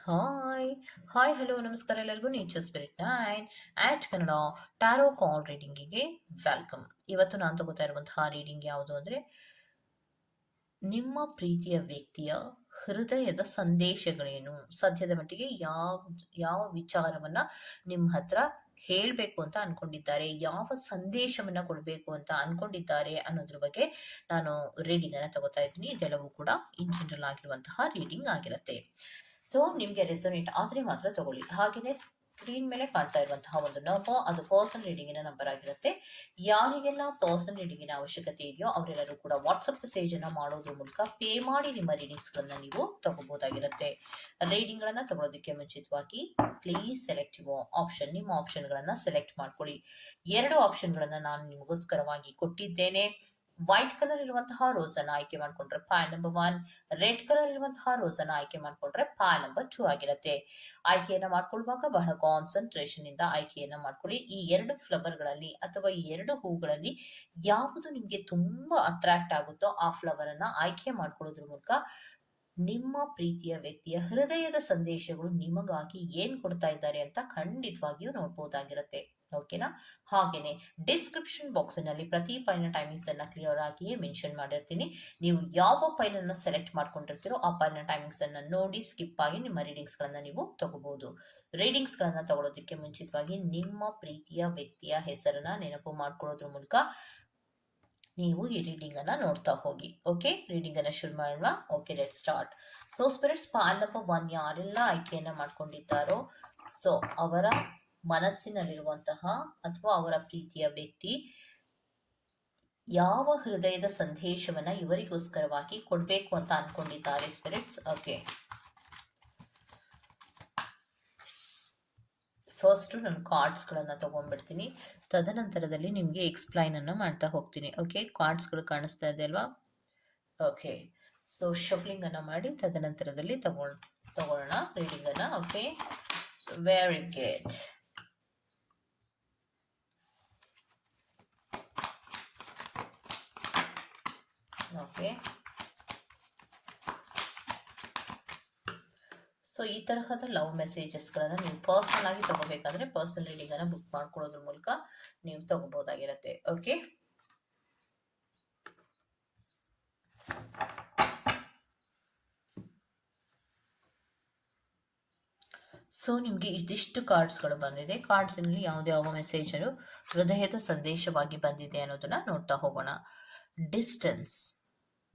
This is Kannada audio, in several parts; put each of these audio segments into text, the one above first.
ಹಾಯ್ ಹಾಯ್ ಹಲೋ ನಮಸ್ಕಾರ ಎಲ್ಲರಿಗೂ ನೇಚರ್ ಸ್ಪಿರಿಟ್ ನೈನ್ ಆಟ್ ಕನ್ನಡ ಟ್ಯಾರೋ ಕಾಲ್ ರೀಡಿಂಗಿಗೆ ವೆಲ್ಕಮ್. ಇವತ್ತು ನಾನು ತಗೋತಾ ಇರುವಂತಹ ರೀಡಿಂಗ್ ಯಾವುದು ಅಂದರೆ ನಿಮ್ಮ ಪ್ರೀತಿಯ ವ್ಯಕ್ತಿಯ ಹೃದಯದ ಸಂದೇಶಗಳೇನು, ಸದ್ಯದ ಮಟ್ಟಿಗೆ ಯಾವ ವಿಚಾರವನ್ನ ನಿಮ್ಮ ಹತ್ರ ಹೇಳಬೇಕು ಅಂತ ಅನ್ಕೊಂಡಿದ್ದಾರೆ, ಯಾವ ಸಂದೇಶವನ್ನ ಕೊಡಬೇಕು ಅಂತ ಅನ್ಕೊಂಡಿದ್ದಾರೆ ಅನ್ನೋದ್ರ ಬಗ್ಗೆ ನಾನು ರೀಡಿಂಗ್ ಅನ್ನ ತಗೋತಾ ಇದ್ದೀನಿ. ಇದೆಲ್ಲವೂ ಕೂಡ ಇನ್ ಜನರಲ್ ಆಗಿರುವಂತಹ ರೀಡಿಂಗ್ ಆಗಿರುತ್ತೆ. ಸೊ ನಿಮಗೆ ರೆಸೊನೇಟ್ ಆದರೆ ಮಾತ್ರ ತಗೊಳ್ಳಿ. ಹಾಗೆಯೇ ಸ್ಕ್ರೀನ್ ಮೇಲೆ ಕಾಣ್ತಾ ಇರುವಂತಹ ಒಂದು ನಂಬರ್, ಅದು ಪರ್ಸನಲ್ ರೀಡಿಂಗಿನ ನಂಬರ್ ಆಗಿರುತ್ತೆ. ಯಾರಿಗೆಲ್ಲ ಪರ್ಸನಲ್ ರೀಡಿಂಗಿನ ಅವಶ್ಯಕತೆ ಇದೆಯೋ ಅವರೆಲ್ಲರೂ ಕೂಡ ವಾಟ್ಸಪ್ ಮೆಸೇಜ್ ಅನ್ನ ಮಾಡೋದ್ರ ಮೂಲಕ ಪೇ ಮಾಡಿ ನಿಮ್ಮ ರೀಡಿಂಗ್ಸ್ ಗಳನ್ನ ನೀವು ತಗೋಬಹುದಾಗಿರುತ್ತೆ. ರೀಡಿಂಗ್ ಗಳನ್ನ ತಗೊಳ್ಳೋದಕ್ಕೆ ಮುಂಚಿತವಾಗಿ ಪ್ಲೀಸ್ ಸೆಲೆಕ್ಟ್ ಯುವರ್ ಆಪ್ಷನ್. ನಿಮ್ಮ ಆಪ್ಷನ್ ಗಳನ್ನ ಸೆಲೆಕ್ಟ್ ಮಾಡ್ಕೊಳ್ಳಿ. ಎರಡು ಆಪ್ಷನ್ ಗಳನ್ನ ನಾನು ನಿಮಗೋಸ್ಕರವಾಗಿ ಕೊಟ್ಟಿದ್ದೇನೆ. ವೈಟ್ ಕಲರ್ ಇರುವಂತಹ ರೋಸ್ ಅನ್ನ ಆಯ್ಕೆ ಮಾಡ್ಕೊಂಡ್ರೆ ಪಾಯ್ ನಂಬರ್ 1, ರೆಡ್ ಕಲರ್ ಇರುವಂತಹ ರೋಸ್ ಅನ್ನ ಆಯ್ಕೆ ಮಾಡ್ಕೊಂಡ್ರೆ ಪಾಯ್ ನಂಬರ್ 2 ಆಗಿರುತ್ತೆ. ಆಯ್ಕೆಯನ್ನ ಮಾಡ್ಕೊಳ್ಳುವಾಗ ಬಹಳ ಕಾನ್ಸಂಟ್ರೇಷನ್ ಇಂದ ಆಯ್ಕೆಯನ್ನ ಮಾಡ್ಕೊಳ್ಳಿ. ಈ ಎರಡು ಫ್ಲವರ್ ಗಳಲ್ಲಿ ಅಥವಾ ಈ ಎರಡು ಹೂಗಳಲ್ಲಿ ಯಾವುದು ನಿಮ್ಗೆ ತುಂಬಾ ಅಟ್ರಾಕ್ಟ್ ಆಗುತ್ತೋ ಆ ಫ್ಲವರ್ ಅನ್ನ ಆಯ್ಕೆ ಮಾಡ್ಕೊಳ್ಳೋದ್ರ ಮೂಲಕ ನಿಮ್ಮ ಪ್ರೀತಿಯ ವ್ಯಕ್ತಿಯ ಹೃದಯದ ಸಂದೇಶಗಳು ನಿಮಗಾಗಿ ಏನ್ ಕೊಡ್ತಾ ಇದ್ದಾರೆ ಅಂತ ಖಂಡಿತವಾಗಿಯೂ ನೋಡ್ಬೋದಾಗಿರುತ್ತೆ. ಓಕೆನಾ? ಹಾಗೇನೆ ಡಿಸ್ಕ್ರಿಪ್ಷನ್ ಬಾಕ್ಸ್ ನಲ್ಲಿ ಪ್ರತಿ ಫೈಲ್ನ ಟೈಮಿಂಗ್ಸ್ ಅನ್ನ ಕ್ಲಿಯರ್ ಆಗಿಯೇ ಮೆನ್ಷನ್ ಮಾಡಿರ್ತೀನಿ. ನೀವು ಯಾವ ಫೈಲ್ ಅನ್ನ ಸೆಲೆಕ್ಟ್ ಮಾಡ್ಕೊಂಡಿರ್ತೀರೋ ಆ ಫೈಲ್ನ ಟೈಮಿಂಗ್ಸ್ ಅನ್ನ ನೋಡಿ ಸ್ಕಿಪ್ ಆಗಿ ನಿಮ್ಮ ರೀಡಿಂಗ್ಸ್ ಗಳನ್ನ ನೀವು ತಗೋಬಹುದು. ರೀಡಿಂಗ್ಸ್ ಗಳನ್ನ ತಗೊಳ್ಳೋದಕ್ಕೆ ಮುಂಚಿತವಾಗಿ ನಿಮ್ಮ ಪ್ರೀತಿಯ ವ್ಯಕ್ತಿಯ ಹೆಸರನ್ನ ನೆನಪು ಮಾಡ್ಕೊಳ್ಳೋದ್ರ ಮೂಲಕ ನೀವು ಈ ರೀಡಿಂಗ್ ಅನ್ನ ನೋಡ್ತಾ ಹೋಗಿ. ಓಕೆ, ರೀಡಿಂಗ್ ಅನ್ನ ಶುರು ಮಾಡೋಣ. Okay, let start. So spirits pile number 1 ಯಾರೆಲ್ಲ ಆಯ್ಕೆಯನ್ನ ಮಾಡ್ಕೊಂಡಿದ್ದಾರೋ, ಸೊ ಅವರ ಮನಸ್ಸಿನಲ್ಲಿರುವಂತಹ ಅಥವಾ ಅವರ ಪ್ರೀತಿಯ ವ್ಯಕ್ತಿ ಯಾವ ಹೃದಯದ ಸಂದೇಶವನ್ನ ಇವರಿಗೋಸ್ಕರವಾಗಿ ಕೊಡ್ಬೇಕು ಅಂತ ಅನ್ಕೊಂಡಿದ್ದಾರೆ ಸ್ಪಿರಿಟ್ಸ್. ಓಕೆ, ಫಸ್ಟ್ ನಾನು ಕಾರ್ಡ್ಸ್ಗಳನ್ನ ತಗೊಂಡ್ಬಿಡ್ತೀನಿ. ತದನಂತರದಲ್ಲಿ ನಿಮಗೆ ಎಕ್ಸ್ಪ್ಲೈನ್ ಅನ್ನ ಮಾಡ್ತಾ ಹೋಗ್ತೀನಿ. ಓಕೆ, ಕಾರ್ಡ್ಸ್ಗಳು ಕಾಣಿಸ್ತಾ ಇದೆ ಅಲ್ವಾ? ಓಕೆ, ಸೊ ಶಫ್ಲಿಂಗ್ ಅನ್ನ ಮಾಡಿ ತದನಂತರದಲ್ಲಿ ತಗೊಳ್ಳೋಣ ರೀಡಿಂಗ್ ಅನ್ನ. Okay, very good. Okay, so ಈ ತರಹದ ಲವ್ ಮೆಸೇಜಸ್ ಗಳನ್ನ ನೀವು ಪರ್ಸನಲ್ ಆಗಿ ತಗೋಬೇಕಾದ್ರೆ ಪರ್ಸನಲ್ ರೀಡಿಂಗ್ ಅನ್ನ ಬುಕ್ ಮಾಡ್ಕೊಳ್ಳೋದ್ರ ಮೂಲಕ ನೀವು ತಗೋಬಹುದಾಗಿರುತ್ತೆ. ಓಕೆ, ಸೊ ನಿಮ್ಗೆ ಇದಿಷ್ಟು ಕಾರ್ಡ್ಸ್ಗಳು ಬಂದಿದೆ. ಕಾರ್ಡ್ಸ್ ನಲ್ಲಿ ಯಾವ ಮೆಸೇಜ್ ಹೃದಯದ ಸಂದೇಶವಾಗಿ ಬಂದಿದೆ ಅನ್ನೋದನ್ನ ನೋಡ್ತಾ ಹೋಗೋಣ. Distance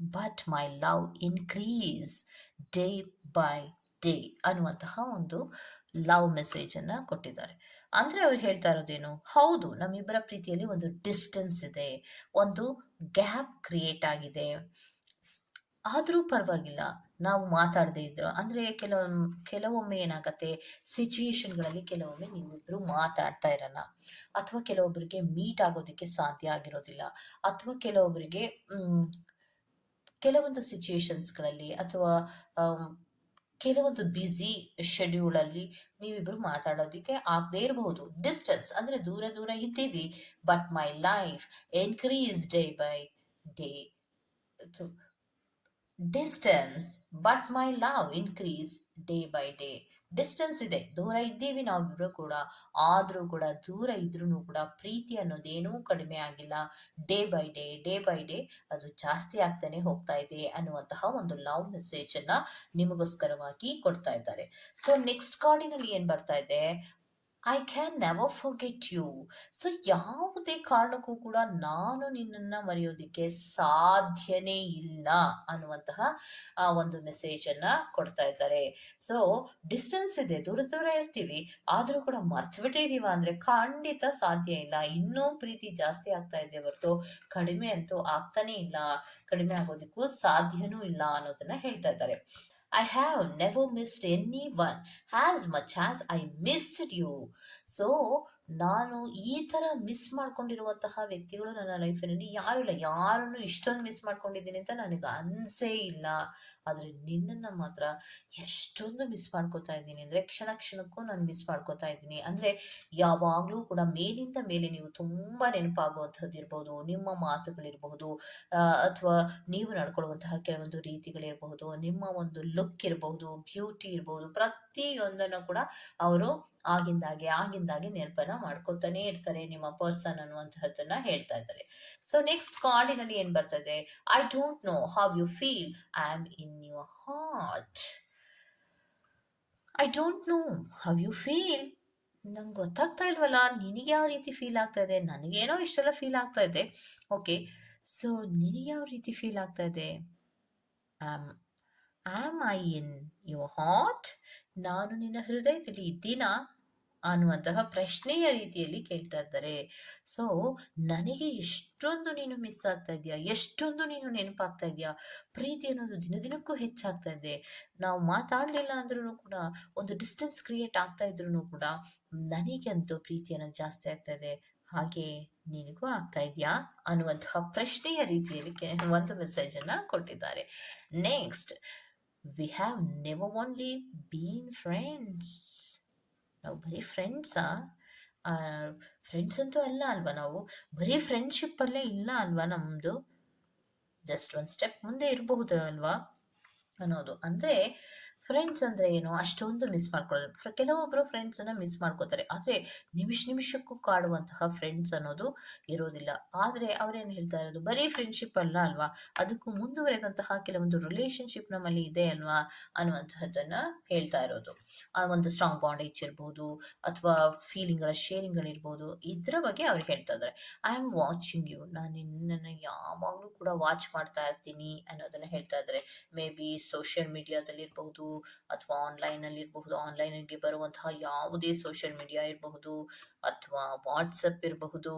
but my love increase day by day ಅನ್ನುವಂತಹ ಒಂದು ಲವ್ ಮೆಸೇಜ್ ಅನ್ನ ಕೊಟ್ಟಿದ್ದಾರೆ. ಅಂದ್ರೆ ಅವ್ರು ಹೇಳ್ತಾ ಇರೋದೇನು, ಹೌದು ನಮ್ಮಿಬ್ಬರ ಪ್ರೀತಿಯಲ್ಲಿ ಒಂದು ಡಿಸ್ಟೆನ್ಸ್ ಇದೆ, ಒಂದು ಗ್ಯಾಪ್ ಕ್ರಿಯೇಟ್ ಆಗಿದೆ, ಆದ್ರೂ ಪರವಾಗಿಲ್ಲ ನಾವು ಮಾತಾಡದೇ ಇದ್ರು ಅಂದ್ರೆ ಕೆಲವೊಮ್ಮೆ ಏನಾಗತ್ತೆ, ಸಿಚುಯೇಷನ್ಗಳಲ್ಲಿ ಕೆಲವೊಮ್ಮೆ ನೀವಿಬ್ರು ಮಾತಾಡ್ತಾ ಇರಲ್ಲ, ಅಥವಾ ಕೆಲವೊಬ್ಬರಿಗೆ ಮೀಟ್ ಆಗೋದಕ್ಕೆ ಸಾಧ್ಯ ಆಗಿರೋದಿಲ್ಲ, ಅಥವಾ ಕೆಲವೊಬ್ಬರಿಗೆ ಕೆಲವೊಂದು ಸಿಚುಯೇಷನ್ಸ್ಗಳಲ್ಲಿ ಅಥವಾ ಕೆಲವೊಂದು ಬ್ಯುಸಿ ಶೆಡ್ಯೂಲ್ ಅಲ್ಲಿ ನೀವಿಬ್ರು ಮಾತಾಡೋದಕ್ಕೆ ಆಗದೇ ಇರಬಹುದು. ಡಿಸ್ಟೆನ್ಸ್ ಅಂದ್ರೆ ದೂರ ದೂರ ಇದ್ದೀವಿ, but my life increase day by day. Distance but my love increase day by day. Distance ಇದೆ, ದೂರ ಇದ್ದೀವಿ ನಾವಿಬ್ರು ಕೂಡ, ಆದ್ರೂ ಕೂಡ ದೂರ ಇದ್ರೂ ಕೂಡ ಪ್ರೀತಿ ಅನ್ನೋದೇನೂ ಕಡಿಮೆ ಆಗಿಲ್ಲ. ಡೇ ಬೈ ಡೇ ಅದು ಜಾಸ್ತಿ ಆಗ್ತಾನೆ ಹೋಗ್ತಾ ಇದೆ ಅನ್ನುವಂತಹ ಒಂದು ಲವ್ ಮೆಸೇಜ್ ಅನ್ನ ನಿಮಗೋಸ್ಕರವಾಗಿ ಕೊಡ್ತಾ ಇದ್ದಾರೆ. ಸೊ ನೆಕ್ಸ್ಟ್ ಕಾರ್ಡಿನಲ್ಲಿ ಏನ್ ಬರ್ತಾ ಇದೆ, I can never forget you. So ಯಾವುದೇ ಕಾರಣಕ್ಕೂ ಕೂಡ ನಾನು ನಿನ್ನನ್ನ ಮರೆಯೋದಿಕ್ಕೆ ಸಾಧ್ಯನೇ ಇಲ್ಲ ಅನ್ನುವಂತಹ ಒಂದು ಮೆಸೇಜ್ ಅನ್ನ ಕೊಡ್ತಾ ಇದ್ದಾರೆ. ಸೊ ಡಿಸ್ಟೆನ್ಸ್ ಇದೆ, ದೂರ ದೂರ ಇರ್ತೀವಿ, ಆದ್ರೂ ಕೂಡ ಮರ್ತು ಬಿಟ್ಟಿದೀವ ಅಂದ್ರೆ ಖಂಡಿತ ಸಾಧ್ಯ ಇಲ್ಲ. ಇನ್ನೂ ಪ್ರೀತಿ ಜಾಸ್ತಿ ಆಗ್ತಾ ಇದೆ ಹೊರತು ಕಡಿಮೆ ಅಂತೂ ಆಗ್ತಾನೆ ಇಲ್ಲ, ಕಡಿಮೆ ಆಗೋದಕ್ಕೂ ಸಾಧ್ಯನೂ ಇಲ್ಲ ಅನ್ನೋದನ್ನ ಹೇಳ್ತಾ ಇದ್ದಾರೆ. I have never missed anyone as much as I missed you. So ನಾನು ಈ ಥರ ಮಿಸ್ ಮಾಡ್ಕೊಂಡಿರುವಂತಹ ವ್ಯಕ್ತಿಗಳು ನನ್ನ ಲೈಫಿನಲ್ಲಿ ಯಾರೂ ಇಲ್ಲ. ಯಾರನ್ನು ಇಷ್ಟೊಂದು ಮಿಸ್ ಮಾಡ್ಕೊಂಡಿದ್ದೀನಿ ಅಂತ ನನಗೆ ಅನ್ಸೇ ಇಲ್ಲ. ಆದರೆ ನಿನ್ನನ್ನು ಮಾತ್ರ ಎಷ್ಟೊಂದು ಮಿಸ್ ಮಾಡ್ಕೋತಾ ಇದ್ದೀನಿ ಅಂದರೆ ಕ್ಷಣ ಕ್ಷಣಕ್ಕೂ ನಾನು ಮಿಸ್ ಮಾಡ್ಕೋತಾ ಇದ್ದೀನಿ. ಅಂದರೆ ಯಾವಾಗಲೂ ಕೂಡ ಮೇಲಿಂದ ಮೇಲೆ ನೀವು ತುಂಬ ನೆನಪಾಗುವಂಥದ್ದು ಇರ್ಬೋದು, ನಿಮ್ಮ ಮಾತುಗಳಿರಬಹುದು, ಅಥವಾ ನೀವು ನಡ್ಕೊಳ್ಳುವಂತಹ ಕೆಲವೊಂದು ರೀತಿಗಳಿರಬಹುದು, ನಿಮ್ಮ ಒಂದು ಲುಕ್ ಇರಬಹುದು, ಬ್ಯೂಟಿ ಇರಬಹುದು, ಪ್ರತಿಯೊಂದನ್ನು ಕೂಡ ಅವರು ಆಗಿಂದಾಗೆ ನೆನಪನ್ನ ಮಾಡ್ಕೊತಾನೆ ಇರ್ತಾರೆ, ನಿಮ್ಮ ಪರ್ಸನ್ ಅನ್ನುವಂತಹದ್ದನ್ನ ಹೇಳ್ತಾ ಇದ್ದಾರೆ. ಸೊ ನೆಕ್ಸ್ಟ್ ಕಾರ್ಡಿನಲ್ಲಿ ಏನ್ ಬರ್ತದೆ? I don't know how you feel, I am in your heart. I don't know how you feel. ನಂಗೆ ಗೊತ್ತಾಗ್ತಾ ಇಲ್ವಲ್ಲ ನಿನಗೆ ಯಾವ ರೀತಿ ಫೀಲ್ ಆಗ್ತಾ ಇದೆ. ನನಗೇನೋ ಇಷ್ಟೆಲ್ಲ ಫೀಲ್ ಆಗ್ತಾ ಇದೆ. ಓಕೆ, ಸೊ ನಿನಗೆ ಯಾವ ರೀತಿ ಫೀಲ್ ಆಗ್ತಾ ಇದೆ? Am am I in your heart? ನಾನು ನಿನ್ನ ಹೃದಯದಲ್ಲಿ ಇದ್ದೀನಾ ಅನ್ನುವಂತಹ ಪ್ರಶ್ನೆಯ ರೀತಿಯಲ್ಲಿ ಕೇಳ್ತಾ ಇದ್ದಾರೆ. ಸೊ ನನಗೆ ಎಷ್ಟೊಂದು ನೀನು ಮಿಸ್ ಆಗ್ತಾ ಇದೆಯಾ, ಎಷ್ಟೊಂದು ನೀನು ನೆನಪಾಗ್ತಾ ಇದೆಯಾ, ಪ್ರೀತಿ ಅನ್ನೋದು ದಿನದಿನಕ್ಕೂ ಹೆಚ್ಚಾಗ್ತಾ ಇದೆ. ನಾವು ಮಾತಾಡಲಿಲ್ಲ ಅಂದ್ರೂ ಕೂಡ ಒಂದು ಡಿಸ್ಟೆನ್ಸ್ ಕ್ರಿಯೇಟ್ ಆಗ್ತಾ ಇದ್ರೂ ಕೂಡ ನನಗಂತೂ ಪ್ರೀತಿ ಅನ್ನೋದು ಜಾಸ್ತಿ ಆಗ್ತಾ ಇದೆ. ಹಾಗೆ ನಿನಗೂ ಆಗ್ತಾ ಇದೆಯಾ ಅನ್ನುವಂತಹ ಪ್ರಶ್ನೆಯ ರೀತಿಯಲ್ಲಿ ಒಂದು ಮೆಸೇಜ್ ಅನ್ನ ಕೊಟ್ಟಿದ್ದಾರೆ. Next, we have never only been friends. ನಾವು ಬರೀ ಫ್ರೆಂಡ್ಸಾ? ಫ್ರೆಂಡ್ಸ್ ಅಂತೂ ಅಲ್ಲ ಅಲ್ವಾ ನಾವು? ಬರೀ ಫ್ರೆಂಡ್ಶಿಪ್ಪಲ್ಲೇ ಇಲ್ಲ ಅಲ್ವಾ ನಮ್ಮದು? ಜಸ್ಟ್ ಒಂದು ಸ್ಟೆಪ್ ಮುಂದೆ ಇರಬಹುದು ಅಲ್ವಾ ಅನ್ನೋದು. ಅಂದರೆ ಫ್ರೆಂಡ್ಸ್ ಅಂದರೆ ಏನು, ಅಷ್ಟೊಂದು ಮಿಸ್ ಮಾಡ್ಕೊಳ್ಳೋದು. ಕೆಲವೊಬ್ಬರು ಫ್ರೆಂಡ್ಸನ್ನು ಮಿಸ್ ಮಾಡ್ಕೋತಾರೆ, ಆದರೆ ನಿಮಿಷಕ್ಕೂ ಕಾಡುವಂತಹ ಫ್ರೆಂಡ್ಸ್ ಅನ್ನೋದು ಇರೋದಿಲ್ಲ. ಆದರೆ ಅವ್ರೇನು ಹೇಳ್ತಾ ಇರೋದು, ಬರೀ ಫ್ರೆಂಡ್ಶಿಪ್ ಅಲ್ಲ ಅಲ್ವಾ, ಅದಕ್ಕೂ ಮುಂದುವರೆದಂತಹ ಕೆಲವೊಂದು ರಿಲೇಷನ್ಶಿಪ್ ನಮ್ಮಲ್ಲಿ ಇದೆ ಅಲ್ವಾ ಅನ್ನುವಂತಹದ್ದನ್ನು ಹೇಳ್ತಾ ಇರೋದು. ಆ ಒಂದು ಸ್ಟ್ರಾಂಗ್ ಬಾಂಡೇಜ್ ಇರ್ಬೋದು, ಅಥವಾ ಫೀಲಿಂಗ್ಗಳ ಶೇರಿಂಗ್ಗಳಿರ್ಬೋದು, ಇದರ ಬಗ್ಗೆ ಅವ್ರು ಹೇಳ್ತಾ ಇದ್ದಾರೆ. ಐ ಆಮ್ ವಾಚಿಂಗ್ ಯು, ನಾನು ನಿನ್ನನ್ನು ಯಾವಾಗಲೂ ಕೂಡ ವಾಚ್ ಮಾಡ್ತಾ ಇರ್ತೀನಿ ಅನ್ನೋದನ್ನು ಹೇಳ್ತಾ ಇದ್ದಾರೆ. ಮೇ ಬಿ ಸೋಷಿಯಲ್ ಮೀಡಿಯಾದಲ್ಲಿರಬಹುದು, ಅಥವಾ ಆನ್ಲೈನಲ್ಲಿ ಇರಬಹುದು, ಆನ್ಲೈನ್ಗೆ ಬರುವಂತಹ ಯಾವುದೇ ಸೋಷಿಯಲ್ ಮೀಡಿಯಾ ಇರಬಹುದು, ಅಥವಾ ವಾಟ್ಸಪ್ ಇರಬಹುದು,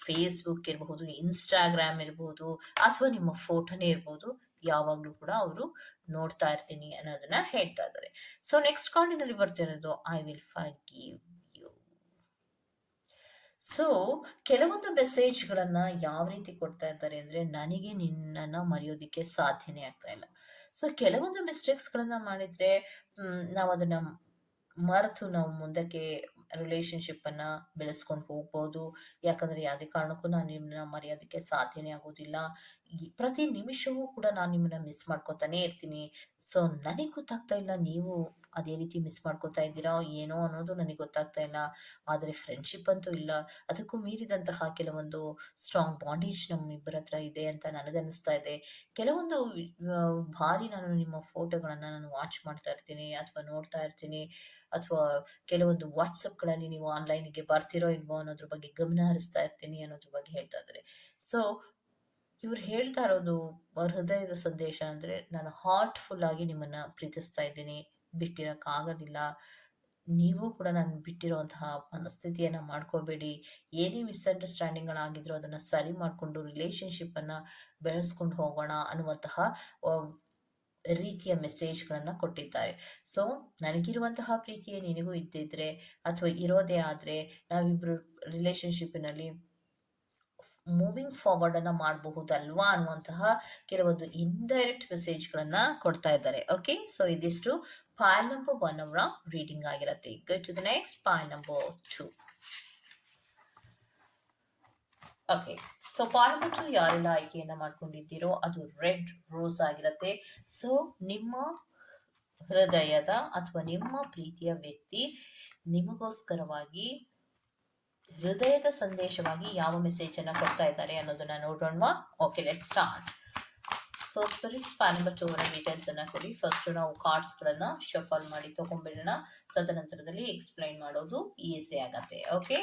ಫೇಸ್ಬುಕ್ ಇರಬಹುದು, ಇನ್ಸ್ಟಾಗ್ರಾಮ್ ಇರಬಹುದು, ಅಥವಾ ನಿಮ್ಮ ಫೋಟೋನೇ ಇರಬಹುದು, ಯಾವಾಗಲೂ ಕೂಡ ಅವರು ನೋಡ್ತಾ ಇರ್ತೀನಿ ಅನ್ನೋದನ್ನ ಹೇಳ್ತಾ ಇದ್ದಾರೆ. ಸೊ ನೆಕ್ಸ್ಟ್ ಕಾರ್ಡಿನಲ್ಲಿ ಬರ್ತಿರೋದು I will forgive you. So ಕೆಲವೊಂದು ಮೆಸೇಜ್ಗಳನ್ನ ಯಾವ ರೀತಿ ಕೊಡ್ತಾ ಇದ್ದಾರೆ ಅಂದ್ರೆ, ನನಗೆ ನಿನ್ನನ್ನ ಮರೆಯೋದಿಕ್ಕೆ ಸಾಧ್ಯನೇ ಆಗ್ತಾ ಇಲ್ಲ. ಸೊ ಕೆಲವೊಂದು ಮಿಸ್ಟೇಕ್ಸ್ಗಳನ್ನ ಮಾಡಿದ್ರೆ ನಾವು ಅದನ್ನ ಮರೆತು ನಾವು ಮುಂದಕ್ಕೆ ರಿಲೇಶನ್ಶಿಪ್ ಅನ್ನ ಬೆಳೆಸ್ಕೊಂಡು ಹೋಗ್ಬೋದು. ಯಾಕಂದ್ರೆ ಯಾವುದೇ ಕಾರಣಕ್ಕೂ ನಾನು ನಿಮ್ಮನ್ನ ಮರೆಯೋದಕ್ಕೆ ಸಾಧ್ಯನೇ ಆಗೋದಿಲ್ಲ. ಪ್ರತಿ ನಿಮಿಷವೂ ಕೂಡ ನಾನು ನಿಮ್ಮನ್ನ ಮಿಸ್ ಮಾಡ್ಕೊತಾನೆ ಇರ್ತೀನಿ. ಸೊ ನನಗೆ ಗೊತ್ತಾಗ್ತಾ ಇಲ್ಲ ನೀವು ಅದೇ ರೀತಿ ಮಿಸ್ ಮಾಡ್ಕೊತಾ ಇದ್ದೀರಾ ಏನೋ ಅನ್ನೋದು ನನಗೆ ಗೊತ್ತಾಗ್ತಾ ಇಲ್ಲ. ಆದರೆ ಫ್ರೆಂಡ್ಶಿಪ್ ಅಂತೂ ಇಲ್ಲ. ಅದಕ್ಕೂ ಮೀರಿದಂತಹ ಕೆಲವೊಂದು ಸ್ಟ್ರಾಂಗ್ ಬಾಂಡೇಜ್ ನಮ್ಮಿಬ್ಬರ ಹತ್ರ ಇದೆ ಅಂತ ನನಗನ್ನಿಸ್ತಾ ಇದೆ. ಕೆಲವೊಂದು ಬಾರಿ ನಾನು ನಿಮ್ಮ ಫೋಟೋಗಳನ್ನ ನಾನು ವಾಚ್ ಮಾಡ್ತಾ ಇರ್ತೀನಿ, ಅಥವಾ ನೋಡ್ತಾ ಇರ್ತೀನಿ, ಅಥವಾ ಕೆಲವೊಂದು ವಾಟ್ಸಪ್ಗಳಲ್ಲಿ ನೀವು ಆನ್ಲೈನ್ಗೆ ಬರ್ತಿರೋ ಇಲ್ವೋ ಅನ್ನೋದ್ರ ಬಗ್ಗೆ ಗಮನ ಹರಿಸ್ತಾ ಇರ್ತೀನಿ ಅನ್ನೋದ್ರ ಬಗ್ಗೆ ಹೇಳ್ತಾ ಇದ್ದಾರೆ. ಸೊ ಇವ್ರು ಹೇಳ್ತಾ ಇರೋದು ಹೃದಯದ ಸಂದೇಶ ಅಂದ್ರೆ, ನಾನು ಹಾರ್ಟ್‌ಫುಲ್ ಆಗಿ ನಿಮ್ಮನ್ನ ಪ್ರೀತಿಸ್ತಾ ಇದ್ದೀನಿ, ಬಿಟ್ಟಿರಕ್ಕಾಗೋದಿಲ್ಲ. ನೀವು ಕೂಡ ನಾನು ಬಿಟ್ಟಿರುವಂತಹ ಮನಸ್ಥಿತಿಯನ್ನ ಮಾಡ್ಕೋಬೇಡಿ. ಏನೇ ಮಿಸ್‌ಅಂಡರ್‌ಸ್ಟ್ಯಾಂಡಿಂಗ್‌ಗಳಾಗಿದ್ರೂ ಅದನ್ನ ಸರಿ ಮಾಡ್ಕೊಂಡು ರಿಲೇಶನ್‌ಶಿಪ್ ಅನ್ನ ಬೆಳೆಸ್ಕೊಂಡು ಹೋಗೋಣ ಅನ್ನುವಂತಹ ರೀತಿಯ ಮೆಸೇಜ್‌ಗಳನ್ನ ಕೊಟ್ಟಿದ್ದಾರೆ. ಸೊ ನನಗಿರುವಂತಹ ಪ್ರೀತಿಯೇ ನಿನಗೂ ಇದ್ದಿದ್ರೆ, ಅಥವಾ ಇರೋದೇ ಆದ್ರೆ, ನಾವಿಬ್ರು ರಿಲೇಶನ್‌ಶಿಪ್‌ನಲ್ಲಿ ಮೂವಿಂಗ್ ಫಾರ್ವರ್ಡ್ ಅನ್ನ ಮಾಡಬಹುದಲ್ವಾ ಅನ್ನುವಂತಹ ಕೆಲವೊಂದು ಇಂಡೈರೆಕ್ಟ್ ಮೆಸೇಜ್‌ಗಳನ್ನ ಕೊಡ್ತಾ ಇದ್ದಾರೆ. ಓಕೆ, ಸೊ ಇದಿಷ್ಟು ಪೈಲ್ ನಂಬರ್ 1 ಅವರ ರೀಡಿಂಗ್ ಆಗಿರುತ್ತೆ. Go to the next pile number 2. Okay, so pile number 2 ಯಾರೆಲ್ಲ ಆಯ್ಕೆಯನ್ನ ಮಾಡ್ಕೊಂಡಿದ್ದೀರೋ ಅದು ರೆಡ್ ರೋಸ್ ಆಗಿರುತ್ತೆ. ಸೊ ನಿಮ್ಮ ಹೃದಯದ ಅಥವಾ ನಿಮ್ಮ ಪ್ರೀತಿಯ ವ್ಯಕ್ತಿ ನಿಮಗೋಸ್ಕರವಾಗಿ ಹೃದಯದ ಸಂದೇಶವಾಗಿ ಯಾವ ಮೆಸೇಜ್ ಅನ್ನ ಕೊಡ್ತಾ ಇದ್ದಾರೆ ಅನ್ನೋದನ್ನ ನೋಡೋಣವಾ? Okay, let start. So spirits file number 2 ಅವರ ಡೀಟೇಲ್ಸ್ ಅನ್ನ ಕೊಡಿ. ಫಸ್ಟ್ ನಾವು ಕಾರ್ಡ್ಸ್ ಗಳನ್ನ ಶಫಲ್ ಮಾಡಿ ತಗೊಂಡ್ಬಿಡೋಣ. ತದನಂತರದಲ್ಲಿ ಎಕ್ಸ್ಪ್ಲೈನ್ ಮಾಡೋದು ಈಸಿ ಆಗತ್ತೆ. ಓಕೆ,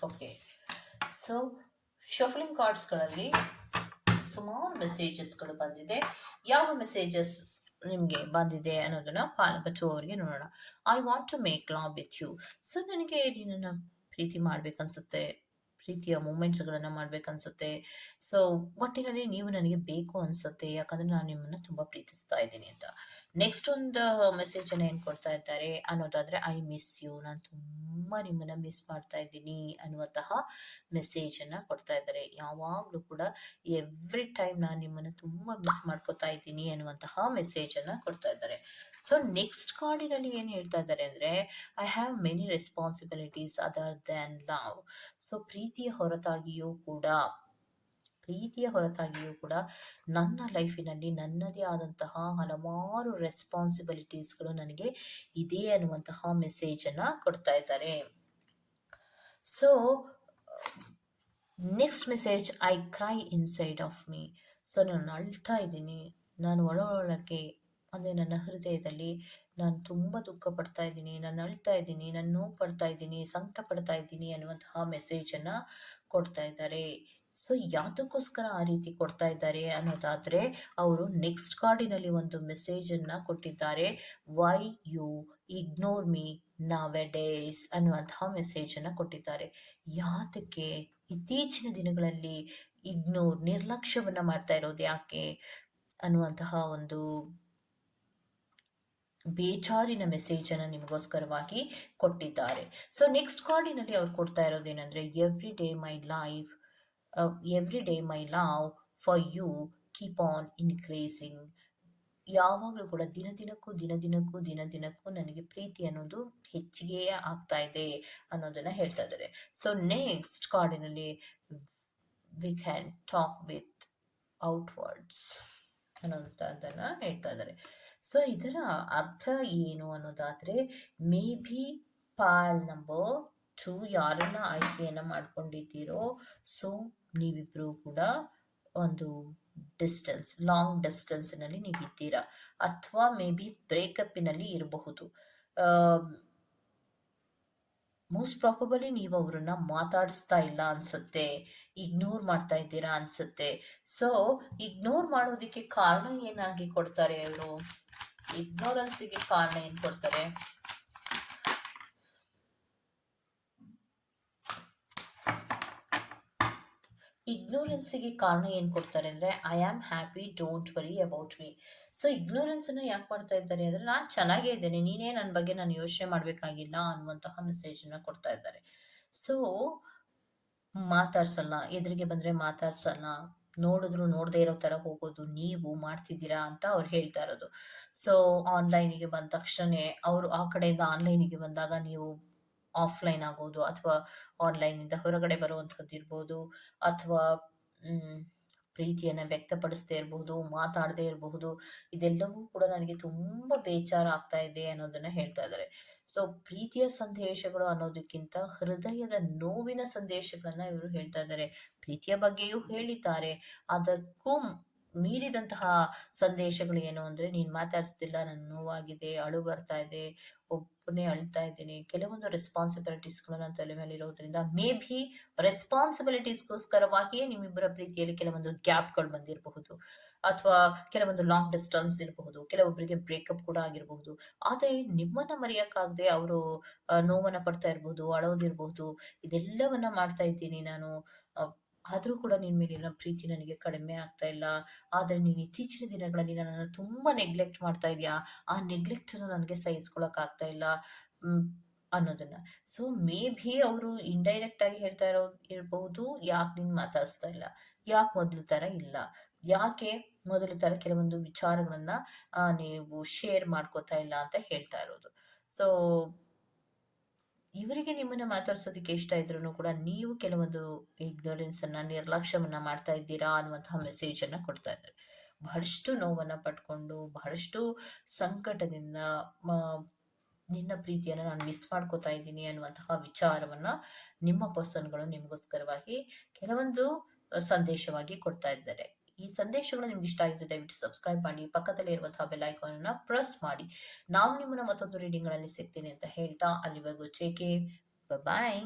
ಓಕೆ, ಸೊ ಶಫಲಿಂಗ್ ಕಾರ್ಡ್ಸ್ಗಳಲ್ಲಿ ಸುಮಾರು ಮೆಸೇಜಸ್ಗಳು ಬಂದಿದೆ. ಯಾವ ಮೆಸೇಜಸ್ ನಿಮಗೆ ಬಂದಿದೆ ಅನ್ನೋದನ್ನ ಪಾಲಕಚು ಅವರಿಗೆ ನೋಡೋಣ. I want to make love with you. So ನನಗೆ ನಿನ್ನನ್ನು ಪ್ರೀತಿ ಮಾಡ್ಬೇಕನ್ಸುತ್ತೆ, ಪ್ರೀತಿಯ ಮೂಮೆಂಟ್ಸ್ಗಳನ್ನ ಮಾಡ್ಬೇಕನ್ಸುತ್ತೆ. ಸೊ ಒಟ್ಟಿನಲ್ಲಿ ನೀವು ನನಗೆ ಬೇಕು ಅನ್ಸುತ್ತೆ, ಯಾಕಂದ್ರೆ ನಾನು ನಿಮ್ಮನ್ನ ತುಂಬಾ ಪ್ರೀತಿಸ್ತಾ ಇದ್ದೀನಿ ಅಂತ. ನೆಕ್ಸ್ಟ್ ಒಂದು ಮೆಸೇಜ್ ಅನ್ನ ಏನ್ ಕೊಡ್ತಾ ಇದ್ದಾರೆ ಅನ್ನೋದಾದ್ರೆ, ಐ ಮಿಸ್ ಯು, ನಾನು ತುಂಬಾ ನಿಮ್ಮನ್ನ ಮಿಸ್ ಮಾಡ್ತಾ ಇದ್ದೀನಿ ಅನ್ನುವಂತಹ ಮೆಸೇಜ್ ಅನ್ನ ಕೊಡ್ತಾ ಇದ್ದಾರೆ. ಯಾವಾಗ್ಲೂ ಕೂಡ ಎವ್ರಿ ಟೈಮ್ ನಾನು ನಿಮ್ಮನ್ನ ತುಂಬಾ ಮಿಸ್ ಮಾಡ್ಕೋತಾ ಇದ್ದೀನಿ ಅನ್ನುವಂತಹ ಮೆಸೇಜ್ ಅನ್ನ ಕೊಡ್ತಾ ಇದ್ದಾರೆ. ಸೊ ನೆಕ್ಸ್ಟ್ ಕಾರ್ಡಿನಲ್ಲಿ ಏನ್ ಹೇಳ್ತಾ ಇದ್ದಾರೆ ಅಂದ್ರೆ, I have many responsibilities other than love. So ಪ್ರೀತಿಯ ಹೊರತಾಗಿಯೂ ಕೂಡ ನನ್ನ ಲೈಫಿನಲ್ಲಿ ನನ್ನದೇ ಆದಂತಹ ಹಲವಾರು ರೆಸ್ಪಾನ್ಸಿಬಿಲಿಟೀಸ್ಗಳು ನನಗೆ ಇದೆ ಅನ್ನುವಂತಹ ಮೆಸೇಜ್ ಅನ್ನ ಕೊಡ್ತಾ ಇದ್ದಾರೆ. So next message, I CRY inside of me. So ನಾನು ಅಳ್ತಾ ಇದ್ದೀನಿ, ನಾನು ಒಳಗೆ ಅಂದರೆ ನನ್ನ ಹೃದಯದಲ್ಲಿ ನಾನು ತುಂಬ ದುಃಖ ಪಡ್ತಾ ಇದ್ದೀನಿ, ನಾನು ಅಳ್ತಾ ಇದ್ದೀನಿ, ನಾನು ನೋವು ಪಡ್ತಾ ಇದ್ದೀನಿ, ಸಂಕಟ ಪಡ್ತಾ ಇದ್ದೀನಿ ಅನ್ನುವಂತಹ ಮೆಸೇಜನ್ನು ಕೊಡ್ತಾ ಇದ್ದಾರೆ. ಸೊ ಯಾತಕ್ಕೋಸ್ಕರ ಆ ರೀತಿ ಕೊಡ್ತಾ ಇದ್ದಾರೆ ಅನ್ನೋದಾದರೆ, ಅವರು ನೆಕ್ಸ್ಟ್ ಕಾರ್ಡಿನಲ್ಲಿ ಒಂದು ಮೆಸೇಜನ್ನು ಕೊಟ್ಟಿದ್ದಾರೆ, ವೈ ಯು ಇಗ್ನೋರ್ ಮೀ ನಾವ್ ಎ ಡೇಸ್ ಅನ್ನುವಂತಹ ಮೆಸೇಜನ್ನು ಕೊಟ್ಟಿದ್ದಾರೆ. ಯಾತಕ್ಕೆ ಇತ್ತೀಚಿನ ದಿನಗಳಲ್ಲಿ ನಿರ್ಲಕ್ಷ್ಯವನ್ನ ಮಾಡ್ತಾ ಇರೋದು ಯಾಕೆ ಅನ್ನುವಂತಹ ಒಂದು ಬೇಜಾರಿನ ಮೆಸೇಜ್ ಅನ್ನ ನಿಮಗೋಸ್ಕರವಾಗಿ ಕೊಟ್ಟಿದ್ದಾರೆ. ಸೊ ನೆಕ್ಸ್ಟ್ ಕಾರ್ಡಿನಲ್ಲಿ ಅವ್ರು ಕೊಡ್ತಾ ಇರೋದೇನೆಂದ್ರೆ, every day my love for you keep on increasing. ಯಾವಾಗಲೂ ಕೂಡ ದಿನದಿನಕ್ಕೂ ನನಗೆ ಪ್ರೀತಿ ಅನ್ನೋದು ಹೆಚ್ಚಿಗೆ ಆಗ್ತಾ ಇದೆ ಅನ್ನೋದನ್ನ ಹೇಳ್ತಾ ಇದ್ದಾರೆ. ಸೊ ನೆಕ್ಸ್ಟ್ ಕಾರ್ಡಿನಲ್ಲಿ we can talk with outwards ಅನ್ನೋದನ್ನ ಹೇಳ್ತಾ ಇದ್ದಾರೆ. ಸೊ ಇದರ ಅರ್ಥ ಏನು ಅನ್ನೋದಾದ್ರೆ, ಮೇ ಬಿ ಪಾಲ್ ನಂಬರ್ 2 ಯಾರನ್ನ ಆಯ್ಕೆಯನ್ನ ಮಾಡ್ಕೊಂಡಿದ್ದೀರೋ, ಸೊ ನೀವಿಬ್ರು ಕೂಡ ಒಂದು ಲಾಂಗ್ ಡಿಸ್ಟೆನ್ಸ್ನಲ್ಲಿ ನೀವಿದ್ದೀರಾ, ಅಥವಾ ಮೇ ಬಿ ಬ್ರೇಕಪ್ಪಿನಲ್ಲಿ ಇರಬಹುದು. ಮೋಸ್ಟ್ ಪ್ರಾಬಬಲಿ ನೀವು ಅವರನ್ನ ಮಾತಾಡಿಸ್ತಾ ಇಲ್ಲ ಅನ್ಸುತ್ತೆ, ಇಗ್ನೋರ್ ಮಾಡ್ತಾ ಇದ್ದೀರಾ ಅನ್ಸುತ್ತೆ. ಸೊ ಇಗ್ನೋರ್ ಮಾಡೋದಕ್ಕೆ ಕಾರಣ ಏನಾಗಿ ಕೊಡ್ತಾರೆ ಅವರು, ಇಗ್ನೋರೆನ್ಸ್ಗೆ ಕಾರಣ ಏನ್ ಕೊಡ್ತಾರೆ, ಇಗ್ನೋರೆನ್ಸ್ಗೆ ಕಾರಣ ಏನ್ ಕೊಡ್ತಾರೆ ಅಂದ್ರೆ, I am happy don't worry about me. So ignorance ಅನ್ನ ಯಾಕೆ ಮಾಡ್ತಾ ಇದ್ದಾರೆ ಅಂದ್ರೆ, ನಾನು ಚೆನ್ನಾಗೇ ಇದ್ದೇನೆ, ನೀನೇ ನನ್ನ ಬಗ್ಗೆ ನಾನು ಯೋಚನೆ ಮಾಡ್ಬೇಕಾಗಿಲ್ಲ ಅನ್ನುವಂತಹ ಮೆಸೇಜ್ ಅನ್ನ ಕೊಡ್ತಾ ಇದ್ದಾರೆ. ಸೊ ಮಾತಾಡ್ಸಲ್ಲ, ಎದುರಿಗೆ ಬಂದ್ರೆ ಮಾತಾಡ್ಸಲ್ಲ, ನೋಡಿದ್ರು ನೋಡದೇ ಇರೋ ತರ ಹೋಗೋದು ನೀವು ಮಾಡ್ತಿದ್ದೀರಾ ಅಂತ ಅವ್ರು ಹೇಳ್ತಾ ಇರೋದು. ಸೊ ಆನ್ಲೈನಿಗೆ ಬಂದ ತಕ್ಷಣ ಅವರು ಆ ಕಡೆಯಿಂದ ಆನ್ಲೈನಿಗೆ ಬಂದಾಗ ನೀವು ಆಫ್ಲೈನ್ ಆಗೋದು, ಅಥವಾ ಆನ್ಲೈನಿಂದ ಹೊರಗಡೆ ಬರುವಂಥದ್ದು ಇರ್ಬೋದು, ಅಥವಾ ಪ್ರೀತಿಯನ್ನ ವ್ಯಕ್ತಪಡಿಸದೇ ಇರಬಹುದು, ಮಾತಾಡದೇ ಇರಬಹುದು. ಇದೆಲ್ಲವೂ ಕೂಡ ನನಗೆ ತುಂಬಾ ಬೇಜಾರ ಆಗ್ತಾ ಇದೆ ಅನ್ನೋದನ್ನ ಹೇಳ್ತಾ ಇದ್ದಾರೆ. ಸೊ ಪ್ರೀತಿಯ ಸಂದೇಶಗಳು ಅನ್ನೋದಕ್ಕಿಂತ ಹೃದಯದ ನೋವಿನ ಸಂದೇಶಗಳನ್ನ ಇವರು ಹೇಳ್ತಾ ಇದ್ದಾರೆ. ಪ್ರೀತಿಯ ಬಗ್ಗೆಯೂ ಹೇಳಿದ್ದಾರೆ, ಅದಕ್ಕೂ ಮೀರಿದಂತಹ ಸಂದೇಶಗಳು ಏನು ಅಂದ್ರೆ, ನೀನ್ ಮಾತಾಡ್ಸ್ತಿಲ್ಲ, ನನ್ ನೋವಾಗಿದೆ, ಅಳು ಬರ್ತಾ ಇದೆ, ಒಬ್ಬನೇ ಅಳ್ತಾ ಇದ್ದೀನಿ, ಕೆಲವೊಂದು ರೆಸ್ಪಾನ್ಸಿಬಿಲಿಟೀಸ್ಗಳು ನನ್ನ ತಲೆ ಮೇಲೆ ಇರೋದ್ರಿಂದ ಮೇ ಬಿ ರೆಸ್ಪಾನ್ಸಿಬಿಲಿಟೀಸ್ಗೋಸ್ಕರವಾಗಿಯೇ ನಿಮ್ಮಿಬ್ಬರ ಪ್ರೀತಿಯಲ್ಲಿ ಕೆಲವೊಂದು ಗ್ಯಾಪ್ಗಳು ಬಂದಿರಬಹುದು, ಅಥವಾ ಕೆಲವೊಂದು ಲಾಂಗ್ ಡಿಸ್ಟೆನ್ಸ್ ಇರಬಹುದು, ಕೆಲವೊಬ್ಬರಿಗೆ ಬ್ರೇಕಪ್ ಕೂಡ ಆಗಿರಬಹುದು. ಆದ್ರೆ ನಿಮ್ಮನ್ನ ಮರೆಯಕ್ಕಾಗದೆ ಅವರು ನೋವನ್ನ ಪಡ್ತಾ ಇರಬಹುದು, ಅಳೋದಿರಬಹುದು, ಇದೆಲ್ಲವನ್ನ ಮಾಡ್ತಾ ಇದ್ದೀನಿ ನಾನು, ಆದ್ರೂ ಕೂಡ ನಿನ್ ಮೇಲಿನ ಪ್ರೀತಿ ನನಗೆ ಕಡಿಮೆ ಆಗ್ತಾ ಇಲ್ಲ. ಆದ್ರೆ ನೀನ್ ಇತ್ತೀಚಿನ ದಿನಗಳಲ್ಲಿ ನನ್ನನ್ನು ತುಂಬಾ ನೆಗ್ಲೆಕ್ಟ್ ಮಾಡ್ತಾ ಇದೀಯಾ, ಆ ನೆಗ್ಲೆಕ್ಟ್ ಅನ್ನು ನನಗೆ ಸಹಿಸ್ಕೊಳಕ್ ಆಗ್ತಾ ಇಲ್ಲ ಅನ್ನೋದನ್ನ. ಸೊ ಮೇ ಬಿ ಅವರು ಇಂಡೈರೆಕ್ಟ್ ಆಗಿ ಹೇಳ್ತಾ ಇರಬಹುದು, ಯಾಕೆ ನೀನ್ ಮಾತಾಡಿಸ್ತಾ ಇಲ್ಲ, ಯಾಕೆ ಮೊದಲು ತರ ಇಲ್ಲ, ಯಾಕೆ ಮೊದಲು ತರ ಕೆಲವೊಂದು ವಿಚಾರಗಳನ್ನ ನೀವು ಶೇರ್ ಮಾಡ್ಕೋತಾ ಇಲ್ಲ ಅಂತ ಹೇಳ್ತಾ ಇರೋದು. ಸೊ ಇವರಿಗೆ ನಿಮ್ಮನ್ನ ಮಾತಾಡ್ಸೋದಕ್ಕೆ ಇಷ್ಟ ಇದ್ರೂ ಕೂಡ ನೀವು ಕೆಲವೊಂದು ಇಗ್ನೋರೆನ್ಸ್ ಅನ್ನ, ನಿರ್ಲಕ್ಷ್ಯವನ್ನ ಮಾಡ್ತಾ ಇದ್ದೀರಾ ಅನ್ನುವಂತಹ ಮೆಸೇಜ್ ಅನ್ನ ಕೊಡ್ತಾ ಇದ್ದಾರೆ. ಬಹಳಷ್ಟು ನೋವನ್ನ ಪಟ್ಕೊಂಡು, ಬಹಳಷ್ಟು ಸಂಕಟದಿಂದ ನಿನ್ನ ಪ್ರೀತಿಯನ್ನ ನಾನು ಮಿಸ್ ಮಾಡ್ಕೋತಾ ಇದ್ದೀನಿ ಅನ್ನುವಂತಹ ವಿಚಾರವನ್ನ ನಿಮ್ಮ ಪರ್ಸನ್ಗಳು ನಿಮಗೋಸ್ಕರವಾಗಿ ಕೆಲವೊಂದು ಸಂದೇಶವಾಗಿ ಕೊಡ್ತಾ ಇದ್ದಾರೆ. ಈ ಸಂದೇಶಗಳು ನಿಮ್ಗೆ ಇಷ್ಟ ಆಗಿದ್ರೆ ದಯವಿಟ್ಟು ಸಬ್ಸ್ಕ್ರೈಬ್ ಮಾಡಿ, ಪಕ್ಕದಲ್ಲಿ ಇರುವಂತಹ ಬೆಲ್ ಐಕಾನ್ ಅನ್ನ ಪ್ರೆಸ್ ಮಾಡಿ. ನಾನು ನಿಮ್ಮನ್ನ ಮತ್ತೊಂದು ರೀಡಿಂಗ್ ಗಳಲ್ಲಿ ಸಿಗ್ತೀನಿ ಅಂತ ಹೇಳ್ತಾ, ಅಲ್ಲಿವರೆಗೂ ಟೇಕ್ ಕೇರ್, ಬಾಯ್.